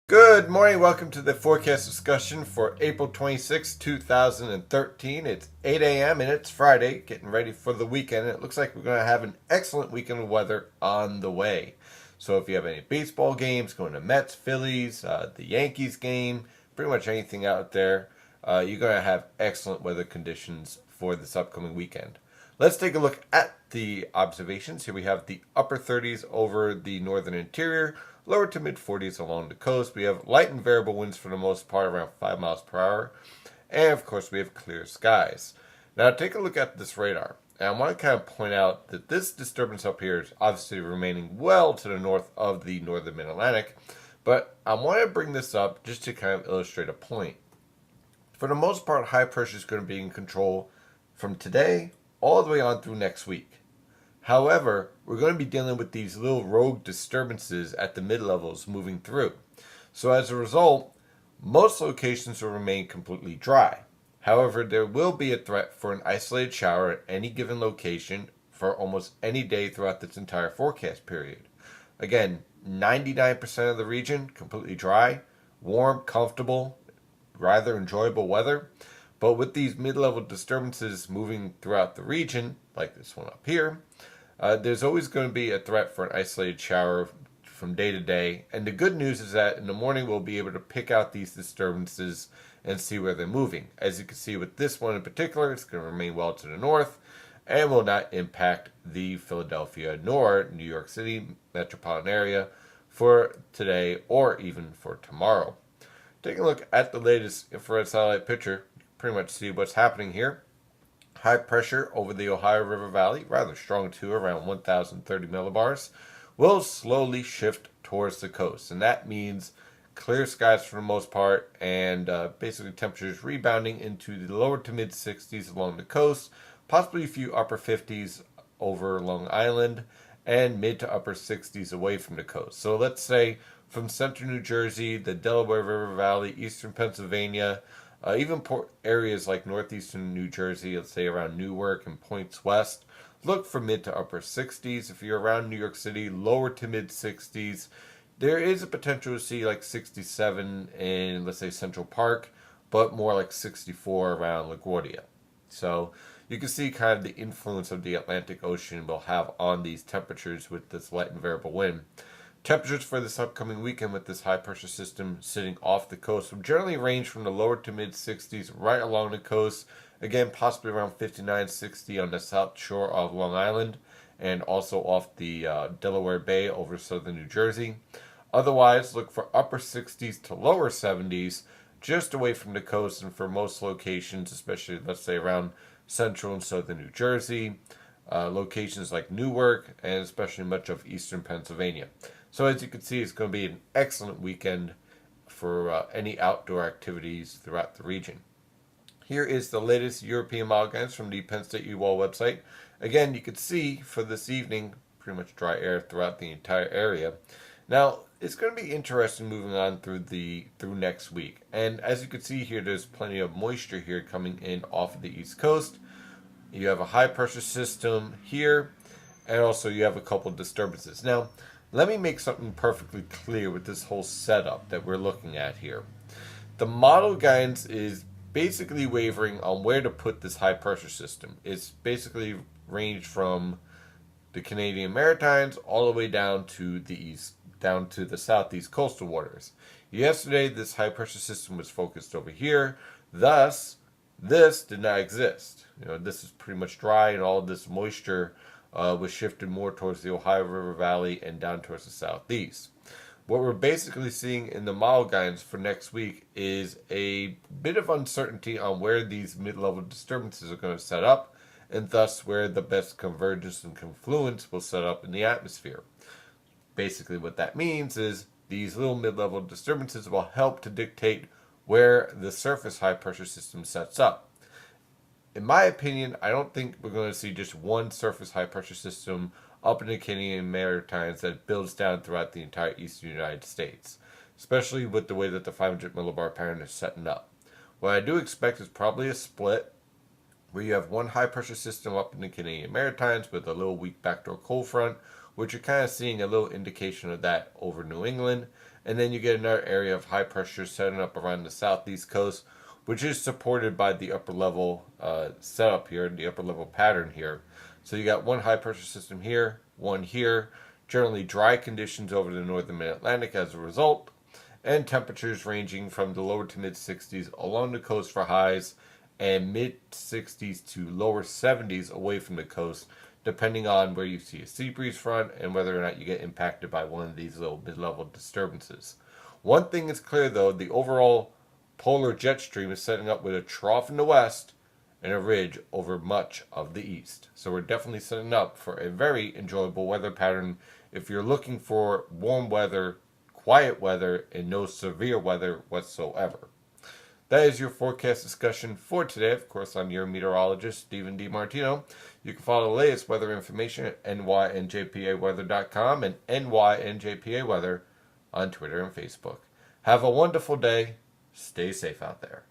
Good morning. Welcome to the forecast discussion for April 26, 2013. It's 8 a.m. and it's Friday, getting ready for the weekend. And it looks like we're going to have an excellent weekend of weather on the way. So if you have any baseball games, going to Mets, Phillies, the Yankees game, pretty much anything out there, you're going to have excellent weather conditions for this upcoming weekend. Let's take a look at the observations. Here we have the upper 30s over the northern interior, lower to mid 40s along the coast. We have light and variable winds for the most part, around 5 miles per hour. And of course, we have clear skies. Now, take a look at this radar. And I want to kind of point out that this disturbance up here is obviously remaining well to the north of the northern mid-Atlantic. But I want to bring this up just to kind of illustrate a point. For the most part, high pressure is going to be in control from today all the way on through next week. However, we're going to be dealing with these little rogue disturbances at the mid-levels moving through. So as a result, most locations will remain completely dry. However, there will be a threat for an isolated shower at any given location for almost any day throughout this entire forecast period. Again, 99% of the region completely dry, warm, comfortable, rather enjoyable weather. But with these mid-level disturbances moving throughout the region, like this one up here, there's always going to be a threat for an isolated shower from day to day. And the good news is that in the morning we'll be able to pick out these disturbances and see where they're moving. As you can see with this one in particular, it's going to remain well to the north and will not impact the Philadelphia nor New York City metropolitan area for today or even for tomorrow. Taking a look at the latest infrared satellite picture, pretty much see what's happening here. High pressure over the Ohio River Valley, rather strong too, around 1,030 millibars, will slowly shift towards the coast. And that means clear skies for the most part and basically temperatures rebounding into the lower to mid 60s along the coast, possibly a few upper 50s over Long Island, and mid to upper 60s away from the coast. So let's say from central New Jersey, the Delaware River Valley, eastern Pennsylvania, even areas like northeastern New Jersey, let's say around Newark and Points West, look for mid to upper 60s. If you're around New York City, lower to mid 60s. There is a potential to see like 67 in, let's say, Central Park, but more like 64 around LaGuardia. So you can see kind of the influence of the Atlantic Ocean will have on these temperatures with this light and variable wind. Temperatures for this upcoming weekend with this high pressure system sitting off the coast will generally range from the lower to mid 60s right along the coast. Again, possibly around 59, 60 on the south shore of Long Island and also off the Delaware Bay over southern New Jersey. Otherwise, look for upper 60s to lower 70s just away from the coast and for most locations, especially let's say around central and southern New Jersey, locations like Newark, and especially much of eastern Pennsylvania. So as you can see, it's going to be an excellent weekend for any outdoor activities throughout the region. Here is the latest European model guidance from the Penn State UWall website. Again, you can see for this evening, pretty much dry air throughout the entire area. Now, it's going to be interesting moving on through next week. And as you can see here, there's plenty of moisture here coming in off of the East Coast. You have a high pressure system here, and also you have a couple of disturbances. Now, let me make something perfectly clear with this whole setup that we're looking at here. The model guidance is basically wavering on where to put this high pressure system. It's basically ranged from the Canadian Maritimes all the way down to the east, down to the southeast coastal waters. Yesterday, this high pressure system was focused over here. Thus, this did not exist. This is pretty much dry, and all of this moisture was shifted more towards the Ohio River Valley and down towards the southeast. What we're basically seeing in the model guidance for next week is a bit of uncertainty on where these mid-level disturbances are going to set up, and thus where the best convergence and confluence will set up in the atmosphere. Basically what that means is these little mid-level disturbances will help to dictate where the surface high-pressure system sets up. In my opinion, I don't think we're going to see just one surface high-pressure system up in the Canadian Maritimes that builds down throughout the entire eastern United States, especially with the way that the 500 millibar pattern is setting up. What I do expect is probably a split where you have one high-pressure system up in the Canadian Maritimes with a little weak backdoor cold front, which you're kind of seeing a little indication of that over New England, And then you get another area of high pressure setting up around the southeast coast, which is supported by the upper level setup here, the upper level pattern here. So you got one high pressure system here, one here, generally dry conditions over the northern mid-Atlantic as a result, and temperatures ranging from the lower to mid 60s along the coast for highs and mid 60s to lower 70s away from the coast, depending on where you see a sea breeze front and whether or not you get impacted by one of these little mid-level disturbances. One thing is clear though, the overall polar jet stream is setting up with a trough in the west and a ridge over much of the east. So we're definitely setting up for a very enjoyable weather pattern if you're looking for warm weather, quiet weather, and no severe weather whatsoever. That is your forecast discussion for today. Of course, I'm your meteorologist, Stephen DiMartino. You can follow the latest weather information at nynjpaweather.com and nynjpaweather on Twitter and Facebook. Have a wonderful day. Stay safe out there.